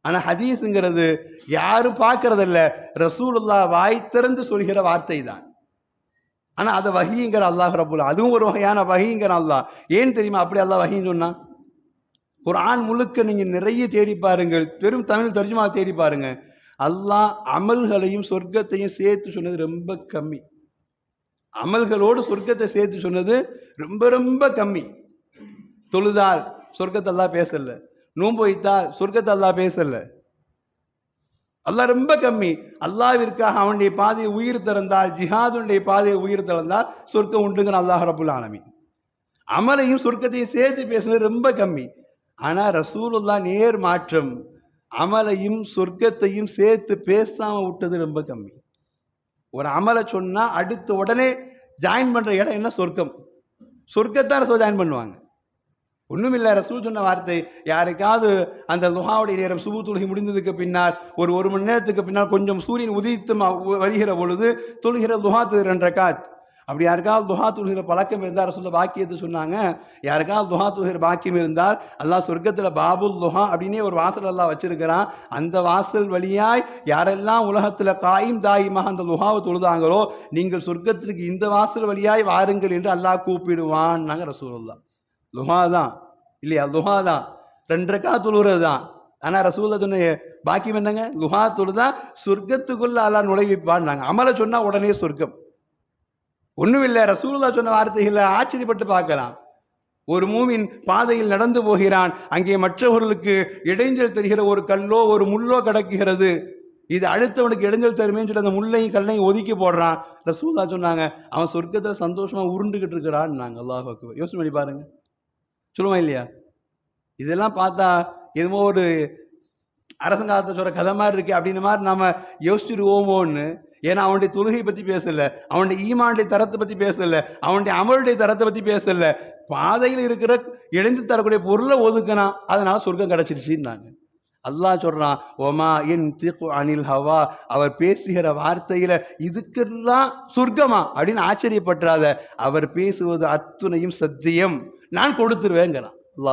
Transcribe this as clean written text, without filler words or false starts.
ஆனா ஹதீஸுங்கிறது யாரும் பார்க்கறதில்ல, ரசூலுல்லாஹ் வாய் திறந்து சொல்கிற வார்த்தை தான். ஆனா அதை வஹீங்கிற அல்லாஹ் ரப்புல், அதுவும் ஒரு வகையான வஹீங்கிற அல்லாஹ். ஏன் தெரியுமா அப்படி அல்லாஹ் வஹீன்னு சொன்னா? குர்ஆன் முழுக்க நீங்க நிறைய தேடி பாருங்கள், பெரும் தமிழ் தர்ஜுமா தேடி பாருங்க, அல்லாஹ் அமல்களையும் சொர்க்கத்தையும் சேர்த்து சொன்னது ரொம்ப கம்மி. அமல்களோடு சொர்க்கத்தை சேர்த்து சொன்னது ரொம்ப ரொம்ப கம்மி. தொழுதால் சொர்க்கத்தை அல்லாஹ் பேசல, நோன்பு வைத்தால் சொர்க்கத்தை அல்லாஹ் பேசல. அல்லாஹ் ரொம்ப கம்மி. அல்லாஹ்விற்காக அவனுடைய பாதையை உயிர் திறந்தால், ஜிஹாதுடைய பாதையை உயிர் திறந்தால் சொர்க்கம் உண்டுங்கிற அல்லாஹ் ரப்புல் ஆலமீன். அமலையும் சொர்க்கத்தையும் சேர்த்து பேசுனது ரொம்ப கம்மி. ஆனா ரசூலுல்லாஹ் நேர் மாற்றம், அமலையும் சொர்க்கத்தையும் சேர்த்து பேசாம விட்டது ரொம்ப கம்மி. ஒரு அமலை சொன்னா அடுத்த உடனே ஜாயின் பண்ற இடம் என்ன? சொர்க்கம். சொர்க்கத்தான் ரசூல் ஜாயின் பண்ணுவாங்க. ஒன்றும் இல்லை, ரசூல் சொன்ன வார்த்தை, யாருக்காவது அந்த லுஹாவுடைய நேரம் சுபு தொழுகை முடிந்ததுக்கு பின்னால் ஒரு மணி நேரத்துக்கு பின்னால் கொஞ்சம் சூரியன் உதித்து வருகிற பொழுது தொழுகிற லுஹா 2 ரக்காத், அப்படி யாருக்காவது லுஹா தொழுகிற பழக்கம் இருந்தால் ரசூல் பாக்கியத்தை சொன்னாங்க, யாருக்காவது லுஹா தொழுகிற பாக்கியம் இருந்தால் அல்லாஹ் சொர்க்கத்தில் பாபுல் லுஹா அப்படின்னே ஒரு வாசல் அல்லாஹ் வச்சிருக்கிறான். அந்த வாசல் வழியாய் யாரெல்லாம் உலகத்தில் காயும் தாயுமாக அந்த லுஹாவை தொழுதாங்களோ, நீங்கள் சொர்க்கத்திற்கு இந்த வாசல் வழியாய் வாருங்கள் என்று அல்லாஹ் கூப்பிடுவான். நாங்கள் ரசூலுல்லாஹ் லுஹா தான் இல்லையா? லுஹா தான் 2 ரக்காத் தொழுகிறது தான். ஆனால் ரசூலுல்லாஹ் சொன்ன பாக்கியம் என்னங்க? லுஹா தொழுதா சொர்க்கத்துக்குள்ள அல்லாஹ் நுழைவிப்பான். நாங்கள் அமலை சொன்னா உடனே சொர்க்கம். ஒன்றும் இல்லை, ரசூலுல்லாஹ் சொன்ன வார்த்தைகளை ஆச்சரியப்பட்டு பார்க்கலாம். ஒரு மூமின் பாதையில் நடந்து போகிறான், அங்கே மற்றவர்களுக்கு இடைஞ்சல் தெரிகிற ஒரு கல்லோ ஒரு முள்ளோ கிடக்குகிறது, இது அடுத்தவனுக்கு இடைஞ்சல் தருமேன்னு சொல்லி அந்த முள்ளையும் கல்லையும் ஒதுக்கி போடுறான். ரசூலுல்லாஹ் சொன்னாங்க, அவன் சொர்க்கத்தை சந்தோஷமா உருண்டுகிட்டு இருக்கிறான். நாங்கள் அல்லாஹ் அக்பர். யோசனை பண்ணி பாருங்க, சொல்லுவோம் இல்லையா? இதெல்லாம் பார்த்தா எதுமோ ஒரு அரசாங்கத்தை சொல்ற கதை மாதிரி இருக்கு அப்படின்னு மாதிரி நாம யோசிச்சுடுவோமோன்னு. ஏன்னா அவனுடைய தொழுகை பற்றி பேசல, அவனுடைய ஈமானுடைய தரத்தை பற்றி பேசல, அவனுடைய அமலுடைய தரத்தை பற்றி பேசல, பாதையில் இருக்கிற இணைந்து தரக்கூடிய பொருளை ஒதுக்கினான், அதனால சொர்க்கம் கிடைச்சிருச்சுன்னாங்க. அல்லாஹ் சொல்றான், ஒமா என் திகு அனில் ஹவா, அவர் பேசுகிற வார்த்தையில இதுக்கெல்லாம் சொர்க்கமா அப்படின்னு ஆச்சரியப்பட்டுறாத, அவர் பேசுவது அத்துணையும் சத்தியம், நான் கொடுத்துருவேங்கிறான் அல்லாஹ்.